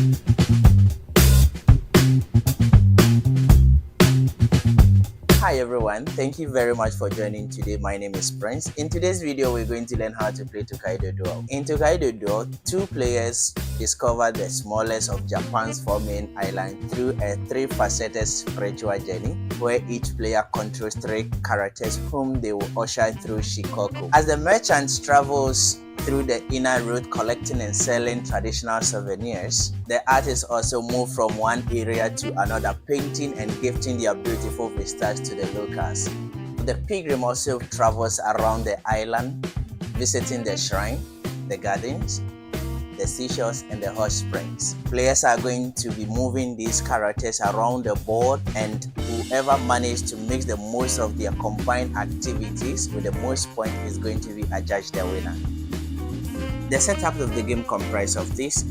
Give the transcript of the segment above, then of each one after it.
Hi everyone, thank you very much for joining today. My name is Prince. In today's video, we're going to learn how to play Tokaido Duo. In Tokaido Duo, two players discover the smallest of Japan's four main islands through a three-faceted spiritual journey where each player controls three characters whom they will usher through Shikoku. As the merchant travels through the inner road collecting and selling traditional souvenirs, the artists also move from one area to another, painting and gifting their beautiful vistas to the locals. The pilgrim also travels around the island, visiting the shrine, the gardens, the seashores, and the hot springs. Players are going to be moving these characters around the board, and whoever manages to make the most of their combined activities with the most points is going to be adjudged the winner. The setup of the game comprises of this.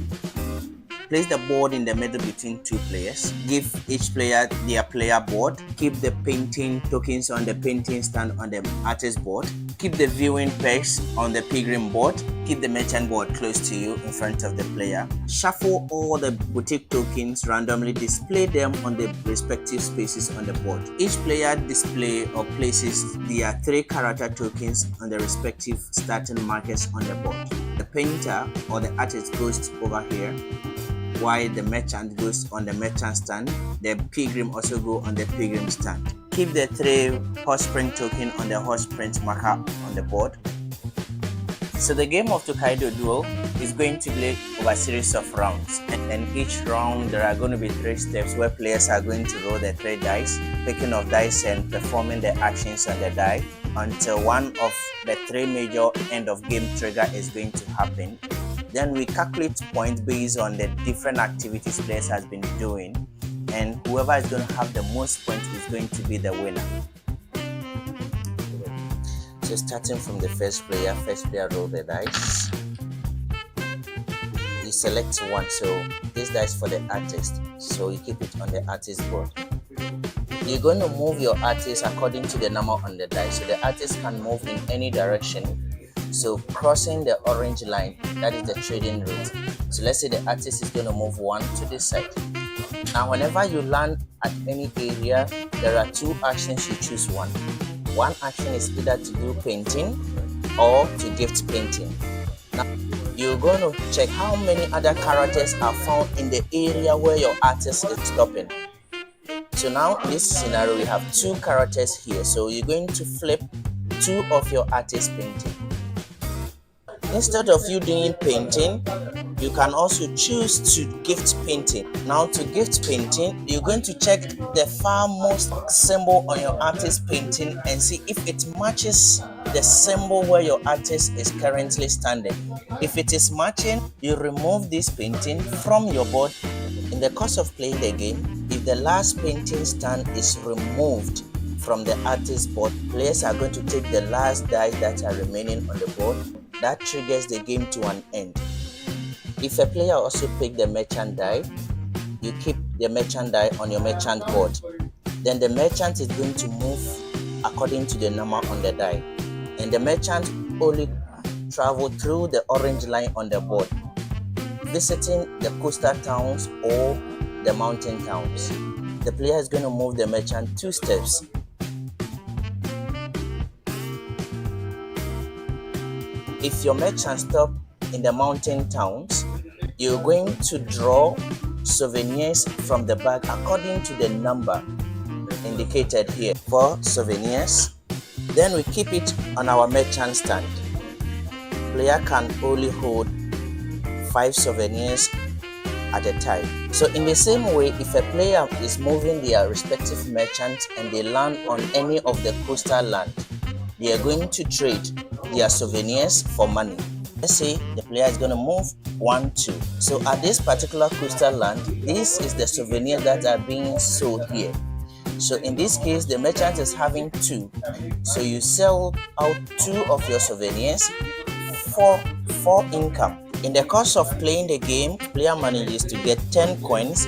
Place the board in the middle between two players. Give each player their player board. Keep the painting tokens on the painting stand on the artist board. Keep the viewing pegs on the pilgrim board. Keep the merchant board close to you in front of the player. Shuffle all the boutique tokens randomly. Display them on the respective spaces on the board. Each player displays or places their three character tokens on the respective starting markers on the board. The painter or the artist goes over here, while the merchant goes on the merchant stand. The pilgrim also go on the pilgrim stand. Keep the three hot spring token on the hot spring marker on the board. So the game of Tokaido Duo is going to play over a series of rounds, and each round there are going to be 3 steps where players are going to roll the 3 dice, picking of dice and performing the actions on the die until one of the 3 major end of game trigger is going to happen. Then we calculate points based on the different activities players has been doing, and whoever is going to have the most points is going to be the winner. So starting from the first player roll the dice. You select one, so this dice for the artist, so you keep it on the artist board. You're going to move your artist according to the number on the dice, so the artist can move in any direction. So crossing the orange line, that is the trading route. So let's say the artist is going to move 1 to this side. Now whenever you land at any area, there are 2 actions, you choose one. One action is either to do painting or to gift painting. Now you're going to check how many other characters are found in the area where your artist is stopping. So now in this scenario we have 2 characters here, so you're going to flip 2 of your artist painting. Instead of you doing painting, you can also choose to gift painting. Now to gift painting, you're going to check the farmost symbol on your artist painting and see if it matches the symbol where your artist is currently standing. If it is matching, you remove this painting from your board. In the course of playing the game, if the last painting stand is removed from the artist board, players are going to take the last dice that are remaining on the board. That triggers the game to an end. If a player also pick the merchant die, you keep the merchant die on your merchant board. Then the merchant is going to move according to the number on the die, and the merchant only travel through the orange line on the board, visiting the coastal towns or the mountain towns. The player is going to move the merchant 2 steps. If your merchant stop in the mountain towns, you're going to draw souvenirs from the bag according to the number indicated here. 4 souvenirs. Then we keep it on our merchant stand. Player can only hold 5 souvenirs at a time. So in the same way, if a player is moving their respective merchant and they land on any of the coastal land, they are going to trade their souvenirs for money. Let's say the player is going to move 1, 2. So at this particular coastal land, this is the souvenirs that are being sold here. So in this case, the merchant is having 2. So you sell out 2 of your souvenirs for income. In the course of playing the game, player manages to get 10 coins.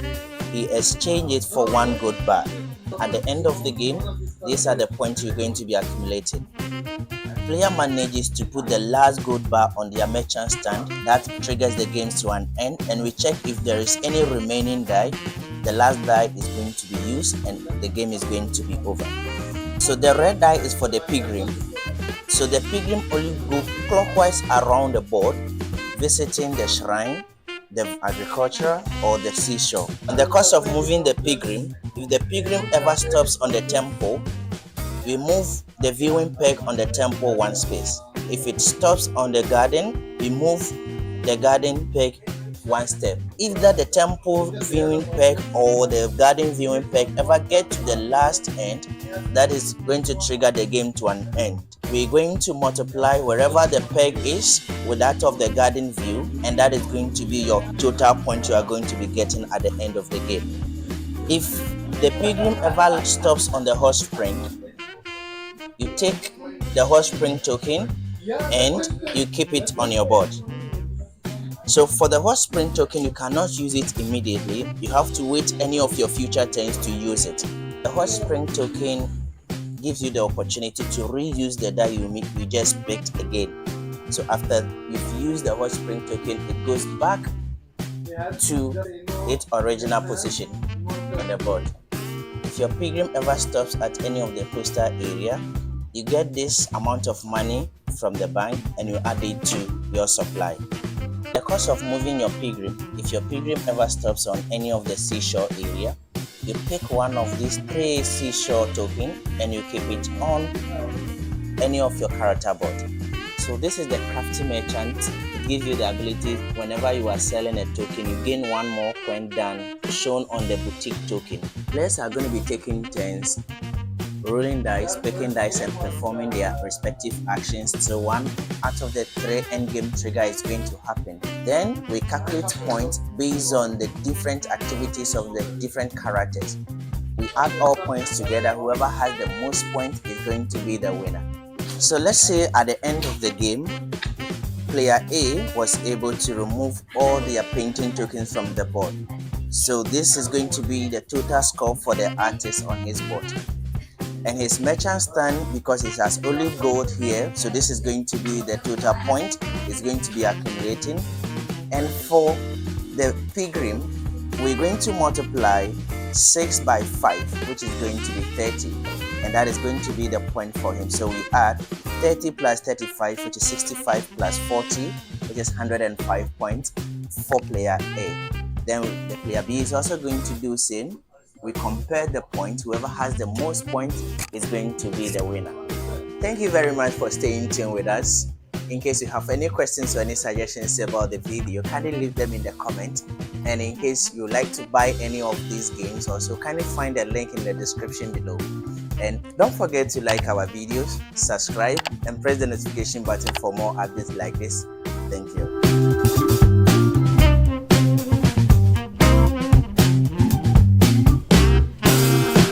He exchanges it for 1 gold bar. At the end of the game, these are the points you're going to be accumulating. player manages to put the last gold bar on their merchant stand, that triggers the game to an end, and we check if there is any remaining die. The last die is going to be used and the game is going to be over. So the red die is for the Pilgrim. So the Pilgrim only go clockwise around the board, visiting the shrine, the agriculture, or the seashore. In the course of moving the Pilgrim, if the Pilgrim ever stops on the temple, we move the viewing peg on the temple one space. If it stops on the garden, we move the garden peg one step. If that the temple viewing peg or the garden viewing peg ever get to the last end, that is going to trigger the game to an end. We're going to multiply wherever the peg is with that of the garden view, and that is going to be your total point you are going to be getting at the end of the game. If the Pilgrim ever stops on the hot spring, you take the hot spring token and you keep it on your board. So for the hot spring token, you cannot use it immediately. You have to wait any of your future turns to use it. The hot spring token gives you the opportunity to reuse the die you just picked again. So after you've used the hot spring token, it goes back to its original position on the board. If your Pilgrim ever stops at any of the coastal area, you get this amount of money from the bank and you add it to your supply. The cost of moving your Pilgrim, if your Pilgrim ever stops on any of the seashore area, you pick one of these 3 seashore tokens and you keep it on any of your character board. So this is the crafty merchant. It gives you the ability whenever you are selling a token, you gain 1 more coin than shown on the boutique token. Players are going to be taking turns rolling dice, picking dice, and performing their respective actions till one out of the 3 endgame trigger is going to happen. Then we calculate points based on the different activities of the different characters. We add all points together. Whoever has the most points is going to be the winner. So let's say at the end of the game, player A was able to remove all their painting tokens from the board. So this is going to be the total score for the artist on his board. And his merchant stand, because it has only gold here, so this is going to be the total point is going to be accumulating. And for the Pilgrim, we're going to multiply 6 by 5, which is going to be 30, and that is going to be the point for him. So we add 30 plus 35, which is 65, plus 40, which is 105 points for player A. Then the player B is also going to do same. We compare the points. Whoever has the most points is going to be the winner. Thank you very much for staying tuned with us. In case you have any questions or any suggestions about the video, kindly leave them in the comments. And in case you like to buy any of these games also, kindly find the link in the description below. And don't forget to like our videos, subscribe, and press the notification button for more updates like this. Thank you.